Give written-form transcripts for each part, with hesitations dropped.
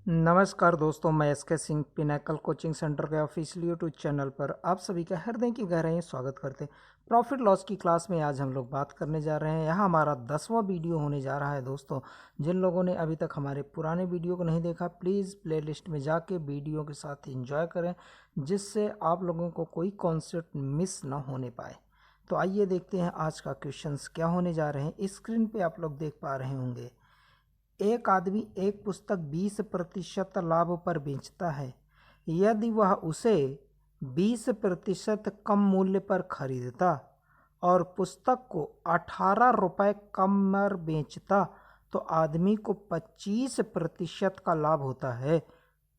नमस्कार दोस्तों, मैं S K Singh Pinnacle Coaching Centre के ऑफिशियल यूट्यूब चैनल पर आप सभी का हृदय की गहराई से स्वागत करते हैं। प्रॉफिट लॉस की क्लास में आज हम लोग बात करने जा रहे हैं। यह हमारा 10वां वीडियो होने जा रहा है। दोस्तों, जिन लोगों ने अभी तक हमारे पुराने वीडियो को नहीं देखा, प्लीज़ प्लेलिस्ट में जाके वीडियो के साथ एंजॉय करें, जिससे आप लोगों को कोई कॉन्सेप्ट मिस ना होने पाए। तो आइए देखते हैं आज का क्वेश्चंस क्या होने जा रहे हैं। स्क्रीन पे आप लोग देख पा रहे होंगे, एक आदमी एक पुस्तक 20% लाभ पर बेचता है। यदि वह उसे 20% कम मूल्य पर खरीदता और पुस्तक को 18 रुपये कम पर बेचता तो आदमी को 25% का लाभ होता है।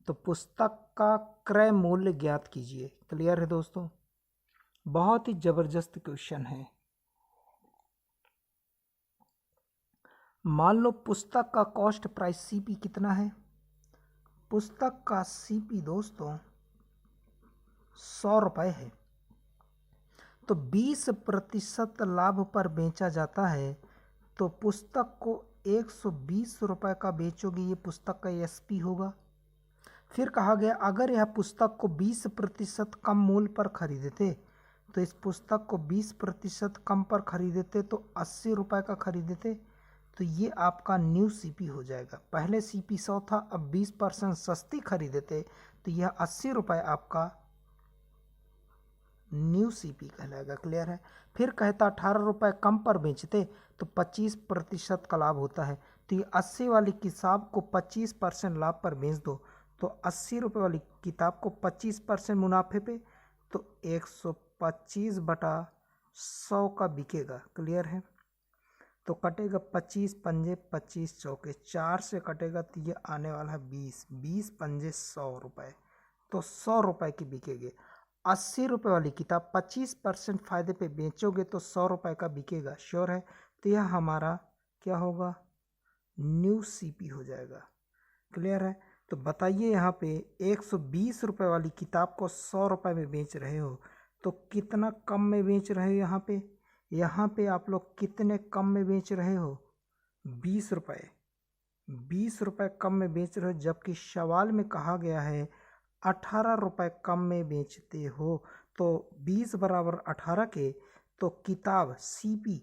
तो पुस्तक का क्रय मूल्य ज्ञात कीजिए। क्लियर है दोस्तों? बहुत ही जबरदस्त क्वेश्चन है। मान लो पुस्तक का कॉस्ट प्राइस सीपी कितना है। पुस्तक का सीपी दोस्तों 100 रुपये है। तो 20% लाभ पर बेचा जाता है, तो पुस्तक को 120 रुपये का बेचोगे, ये पुस्तक का एसपी होगा। फिर कहा गया अगर यह पुस्तक को 20% कम मूल्य पर खरीदते, तो इस पुस्तक को 20% कम पर खरीदते तो 80 रुपये का खरीदते, तो ये आपका न्यू सीपी हो जाएगा। पहले सीपी 100 था, अब 20% सस्ती खरीदते तो यह 80 रुपये आपका न्यू सीपी कहलाएगा। क्लियर है? फिर कहता 18 रुपये कम पर बेचते तो 25% का लाभ होता है। तो ये 80 वाली किताब को 25% लाभ पर बेच दो, तो 80 रुपये वाली किताब को 25% मुनाफे पे, तो 125/100 का बिकेगा। क्लियर है? तो कटेगा 25 पंजे 25 चौके 4 से कटेगा, तो ये आने वाला है 20 पंजे 100 रुपये, तो 100 रुपये की बिकेगी। 80 रुपये वाली किताब 25% फायदे पे बेचोगे तो 100 रुपये का बिकेगा। श्योर है? तो यह हमारा क्या होगा? न्यू सीपी हो जाएगा। क्लियर है? तो बताइए, यहाँ पे 120 रुपये वाली किताब को 100 रुपये में बेच रहे हो, तो कितना कम में बेच रहे हो? यहाँ पे आप लोग कितने कम में बेच रहे हो? 20 रुपये। 20 रुपये कम में बेच रहे हो, जबकि सवाल में कहा गया है 18 रुपये कम में बेचते हो। तो 20 बराबर 18 के, तो किताब सीपी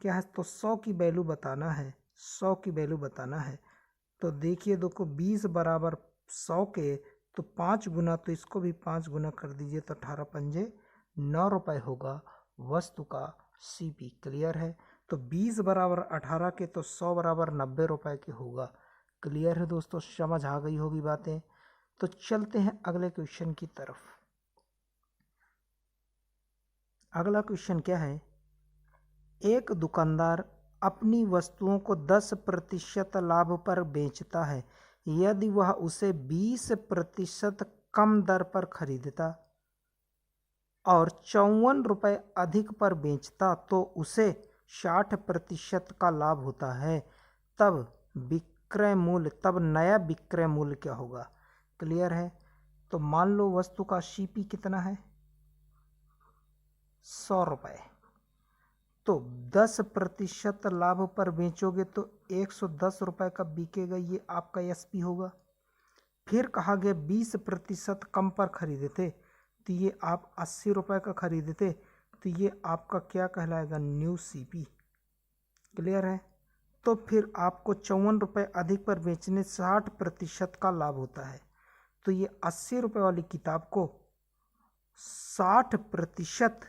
क्या है? तो 100 की वैल्यू बताना है। 100 की वैल्यू बताना है। तो देखिए, देखो 20 बराबर 100 के, तो 5 गुना, तो इसको भी 5 गुना कर दीजिए, तो 18 पंजे 9 रुपये होगा वस्तु का सीपी। क्लियर है? तो 20 बराबर 18 के, तो 100 बराबर 90 रुपये के होगा। क्लियर है दोस्तों? समझ आ गई होगी बातें। तो चलते हैं अगले क्वेश्चन की तरफ। अगला क्वेश्चन क्या है? एक दुकानदार अपनी वस्तुओं को 10% लाभ पर बेचता है। यदि वह उसे 20% कम दर पर खरीदता और 54 रुपये अधिक पर बेचता तो उसे 60% का लाभ होता है। तब नया विक्रय मूल्य क्या होगा? क्लियर है? तो मान लो वस्तु का सीपी कितना है? 100 रुपये। तो 10% लाभ पर बेचोगे तो 110 रुपये का बिकेगा, ये आपका एसपी होगा। फिर कहा गया 20% कम पर खरीदते, तो ये आप 80 रुपये का खरीदते, तो ये आपका क्या कहलाएगा? New CP. क्लियर है? तो फिर आपको 54 रुपये अधिक पर बेचने 60% का लाभ होता है। तो ये 80 रुपये वाली किताब को 60%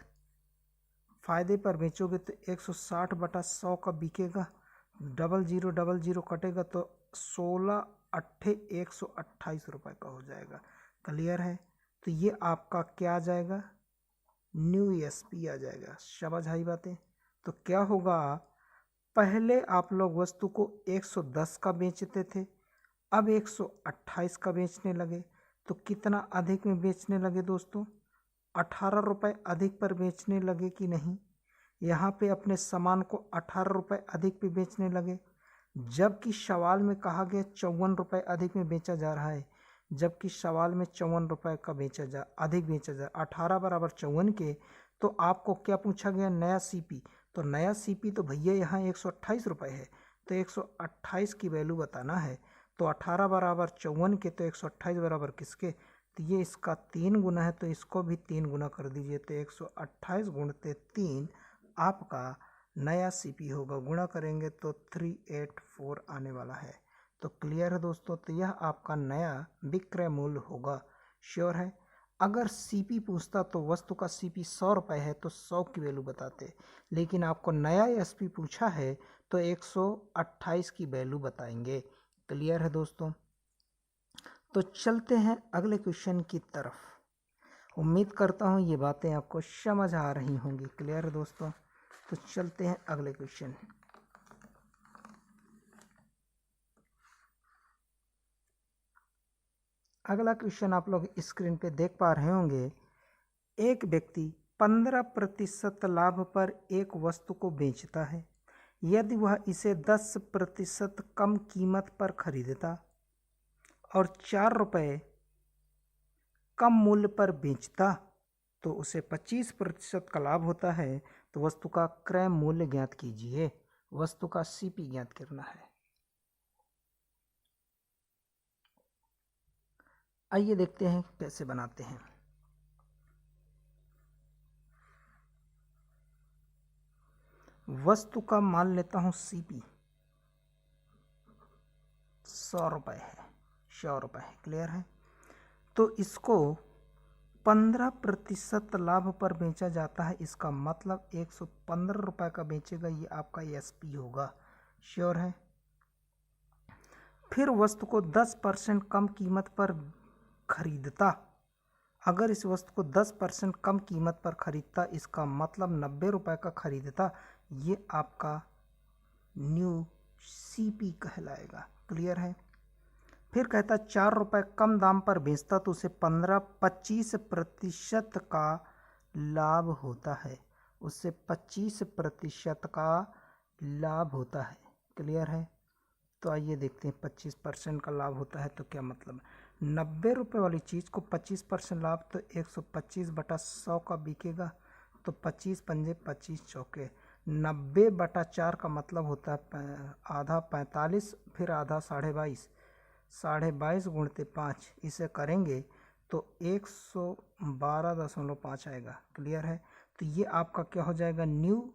फायदे पर बेचोगे तो 160/100 का बिकेगा। 0000 कटेगा, तो 16 अट्ठे 128 रुपये का हो जाएगा। क्लियर है? तो ये आपका क्या आ जाएगा? न्यू एसपी आ जाएगा। समझ आई बातें? तो क्या होगा? पहले आप लोग वस्तु को 110 का बेचते थे, अब 128 का बेचने लगे, तो कितना अधिक में बेचने लगे दोस्तों? 18 रुपये अधिक पर बेचने लगे कि नहीं? यहाँ पे अपने सामान को 18 रुपये अधिक पे बेचने लगे, जबकि सवाल में कहा गया 54 रुपये अधिक में बेचा जा रहा है। जबकि सवाल में 54 रुपये का अधिक बेचा जा 18 बराबर 54 के, तो आपको क्या पूछा गया? नया सीपी। तो नया सीपी तो भैया यहाँ 128 रुपये है, तो 128 की वैल्यू बताना है। तो 18 बराबर 54 के, तो 128 बराबर किसके, तो ये इसका 3 गुना है, तो इसको भी 3 गुना कर दीजिए, तो 128 गुणते 3 आपका नया सीपी होगा। गुणा करेंगे तो 384 आने वाला है। तो क्लियर है दोस्तों, तो यह आपका नया विक्रय मूल्य होगा। श्योर है। अगर सीपी पूछता तो वस्तु का सीपी 100 रुपये है तो 100 की वैल्यू बताते, लेकिन आपको नया एसपी पूछा है तो 128 की वैल्यू बताएंगे। क्लियर है दोस्तों। तो चलते हैं अगले क्वेश्चन की तरफ। उम्मीद करता हूँ ये बातें आपको समझ आ रही होंगी। क्लियर है दोस्तों। तो चलते हैं अगले क्वेश्चन। अगला क्वेश्चन आप लोग स्क्रीन पे देख पा रहे होंगे। एक व्यक्ति 15% लाभ पर एक वस्तु को बेचता है। यदि वह इसे 10% कम कीमत पर खरीदता और 4 रुपये कम मूल्य पर बेचता तो उसे 25% का लाभ होता है। तो वस्तु का क्रय मूल्य ज्ञात कीजिए। वस्तु का सीपी ज्ञात करना है। आइए देखते हैं कैसे बनाते हैं। वस्तु का मान लेता हूं सीपी 100 रुपये है। 100 रुपये है। क्लियर है। तो इसको 15% लाभ पर बेचा जाता है। इसका मतलब 115 रुपये का बेचेगा। ये आपका एसपी होगा। श्योर है। फिर वस्तु को 10% कम कीमत पर खरीदता। अगर इस वस्तु को 10% कम कीमत पर खरीदता, इसका मतलब 90 रुपये का खरीदता, ये आपका न्यू सीपी कहलाएगा। क्लियर है। फिर कहता 4 रुपये कम दाम पर बेचता तो उसे 25% का लाभ होता है। उससे 25% का लाभ होता है। क्लियर है। तो आइए देखते हैं 25% का लाभ होता है तो क्या मतलब। 90 रुपये वाली चीज़ को 25% लाभ, तो 125/100 का बिकेगा। तो 25 पंजे 25 चौके 90/4 का मतलब होता है आधा 45, फिर आधा 22.5, 22.5 गुणते 5 इसे करेंगे तो 112.5 आएगा। क्लियर है। तो ये आपका क्या हो जाएगा, न्यू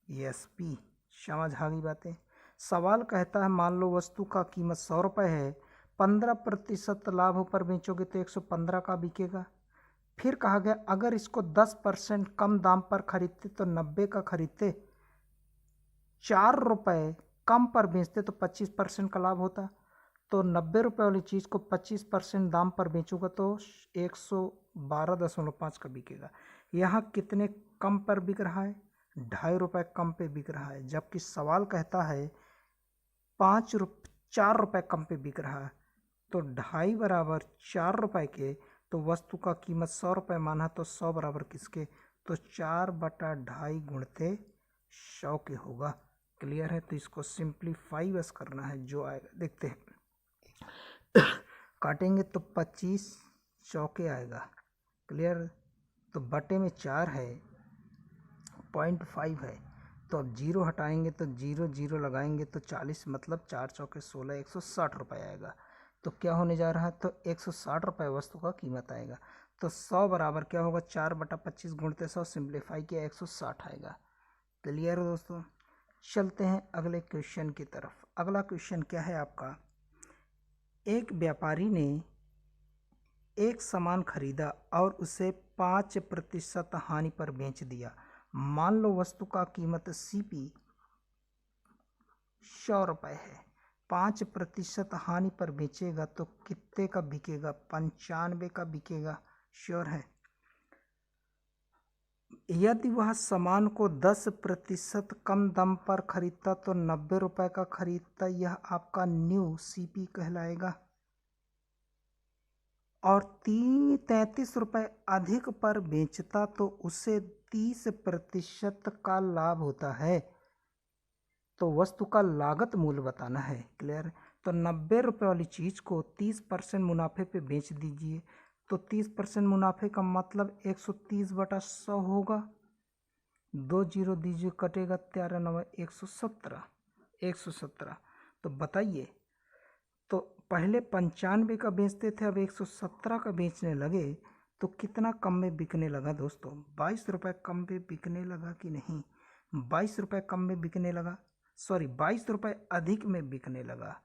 एसपी। समझ आ गई बातें। सवाल कहता है मान लो वस्तु का कीमत 100 रुपये है, 15% लाभ पर बेचोगे तो 115 का बिकेगा। फिर कहा गया अगर इसको 10% कम दाम पर खरीदते तो 90 का खरीदते, 4 रुपये कम पर बेचते तो 25% का लाभ होता। तो 90 रुपये वाली चीज़ को 25% दाम पर बेचूंगा तो 112.5 का बिकेगा। यहाँ कितने कम पर बिक रहा है, 2.5 रुपये कम पे बिक रहा है। जबकि सवाल कहता है 4 रुपये कम पे बिक रहा है। तो 2.5 बराबर 4 रुपये के, तो वस्तु का कीमत 100 रुपये माना तो 100 बराबर किसके, तो 4/2.5 गुणते 100 के होगा। क्लियर है। तो इसको सिंप्लीफाई बस करना है, जो आएगा देखते हैं। काटेंगे तो 25 चौके आएगा। क्लियर। तो बटे में 4 है, 0.5 है, तो अब 0 हटाएंगे तो 0 0 लगाएंगे तो 40, मतलब 4 चौके 16, 160 रुपये आएगा। तो क्या होने जा रहा है, तो 160 रुपये वस्तु का कीमत आएगा। तो 100 बराबर क्या होगा, 4/25 गुणते 100, सिंप्लीफाई किया 160 आएगा। क्लियर है दोस्तों। चलते हैं अगले क्वेश्चन की तरफ। अगला क्वेश्चन क्या है आपका। एक व्यापारी ने एक सामान खरीदा और उसे 5% हानि पर बेच दिया। मान लो वस्तु का कीमत सीपी 100 रुपये है, 5% हानि पर बेचेगा तो कितने का बिकेगा, 95 का बिकेगा। श्योर है। यदि वह सामान को 10% कम दाम पर खरीदता तो 90 रुपये का खरीदता। यह आपका न्यू सीपी कहलाएगा। और 33 रुपये अधिक पर बेचता तो उसे 30% का लाभ होता है। तो वस्तु का लागत मूल्य बताना है। क्लियर। तो 90 रुपये वाली चीज़ को 30% मुनाफे पे बेच दीजिए। तो 30% मुनाफे का मतलब 130/100 होगा। 2 0 दीजिए, कटेगा 13 9 117। तो बताइए, तो पहले 95 का बेचते थे, अब 117 का बेचने लगे, तो कितना कम में बिकने लगा दोस्तों? 22 रुपये कम में बिकने लगा कि नहीं? 22 रुपये कम में बिकने लगा, सॉरी 22 रुपये अधिक में बिकने लगा,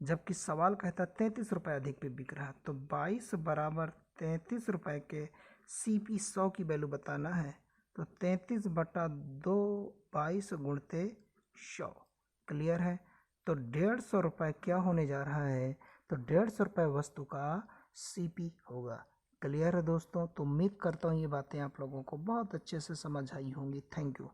जबकि सवाल कहता 33 रुपये अधिक पे बिक रहा। तो 22 बराबर 33 रुपये के CP 100 की वैल्यू बताना है, तो 33/2 22 गुणते 100। क्लियर है? तो 150 रुपये क्या होने जा रहा है? तो 150 रुपये वस्तु का CP होगा। क्लियर है दोस्तों? तो उम्मीद करता हूँ ये बातें आप लोगों को बहुत अच्छे से समझ आई होंगी। Thank you.